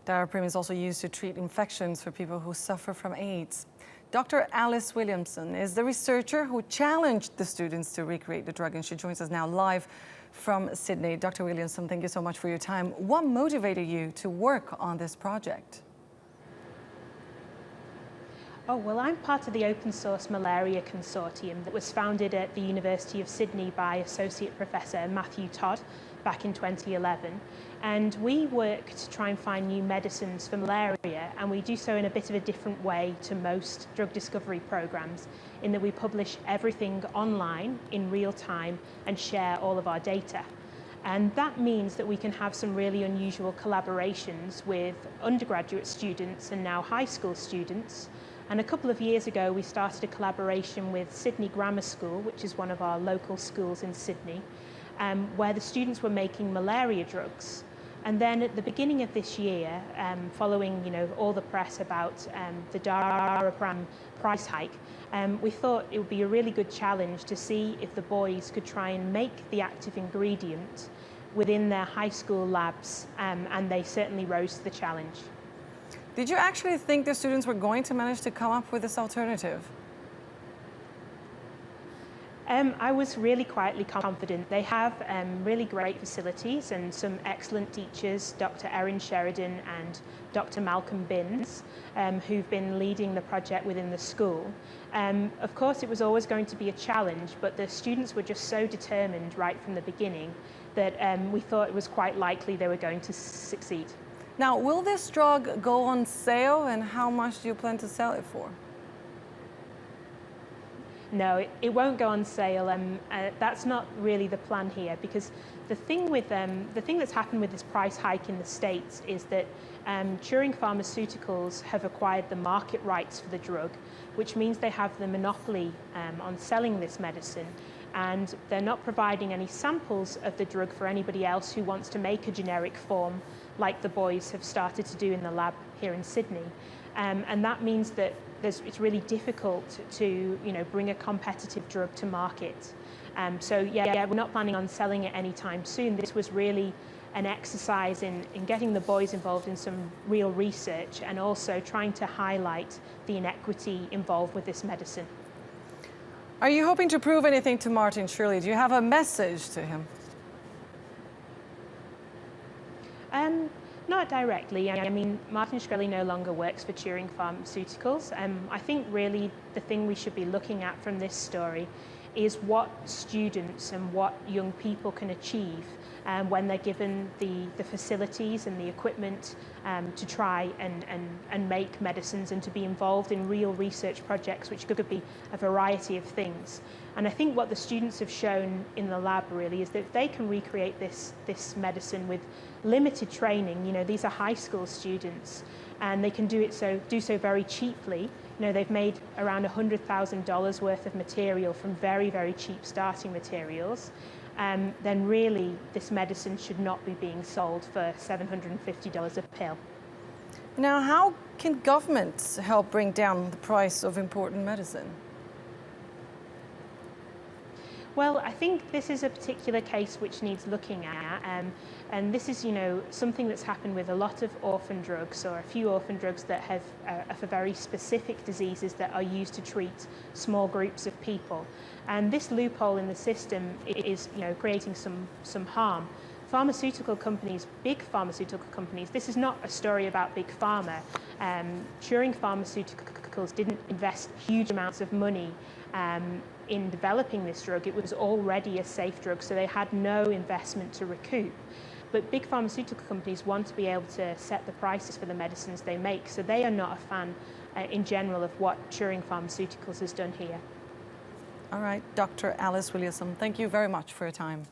Daraprim is also used to treat infections for people who suffer from AIDS. Dr. Alice Williamson is the researcher who challenged the students to recreate the drug, and she joins us now live from Sydney. Dr. Williamson, thank you so much for your time. What motivated you to work on this project? Oh, well, I'm part of the open source malaria consortium that was founded at the University of Sydney by Associate Professor Matthew Todd back in 2011. And we work to try and find new medicines for malaria, and we do so in a bit of a different way to most drug discovery programs, in that we publish everything online in real time and share all of our data. And that means that we can have some really unusual collaborations with undergraduate students and now high school students. And a couple of years ago, we started a collaboration with Sydney Grammar School, which is one of our local schools in Sydney, where the students were making malaria drugs. And then at the beginning of this year, following all the press about the Daraprim price hike, we thought it would be a really good challenge to see if the boys could try and make the active ingredient within their high school labs, and they certainly rose to the challenge. Did you actually think the students were going to manage to come up with this alternative? I was really quietly confident. They have really great facilities and some excellent teachers, Dr. Erin Sheridan and Dr. Malcolm Binns, who've been leading the project within the school. Of course, it was always going to be a challenge, but the students were just so determined right from the beginning that we thought it was quite likely they were going to succeed. Now, will this drug go on sale, and how much do you plan to sell it for? No, it won't go on sale. That's not really the plan here, because the thing that's happened with this price hike in the States is that Turing Pharmaceuticals have acquired the market rights for the drug, which means they have the monopoly on selling this medicine, and they're not providing any samples of the drug for anybody else who wants to make a generic form like the boys have started to do in the lab here in Sydney. And that means that it's really difficult to bring a competitive drug to market. So yeah, we're not planning on selling it anytime soon. This was really an exercise in getting the boys involved in some real research, and also trying to highlight the inequity involved with this medicine. Are you hoping to prove anything to Martin Shkreli? Do you have a message to him? Not directly. I mean, Martin Shkreli no longer works for Turing Pharmaceuticals. I think really the thing we should be looking at from this story is what students and what young people can achieve when they're given the facilities and the equipment to try and make medicines, and to be involved in real research projects, which could be a variety of things. And I think what the students have shown in the lab really is that they can recreate this medicine with limited training. These are high school students, and they can do so very cheaply. They've made around $100,000 worth of material from very, very cheap starting materials. Then really this medicine should not be being sold for $750 a pill. Now, how can governments help bring down the price of important medicine? Well, I think this is a particular case which needs looking at, and this is, something that's happened with a lot of orphan drugs, or a few orphan drugs that have for very specific diseases that are used to treat small groups of people. And this loophole in the system is, creating some harm. Pharmaceutical companies, big pharmaceutical companies, this is not a story about big pharma. Turing Pharmaceuticals didn't invest huge amounts of money in developing this drug. It was already a safe drug, so they had no investment to recoup. But big pharmaceutical companies want to be able to set the prices for the medicines they make, so they are not a fan in general of what Turing Pharmaceuticals has done here. All right, Dr. Alice Williamson, thank you very much for your time.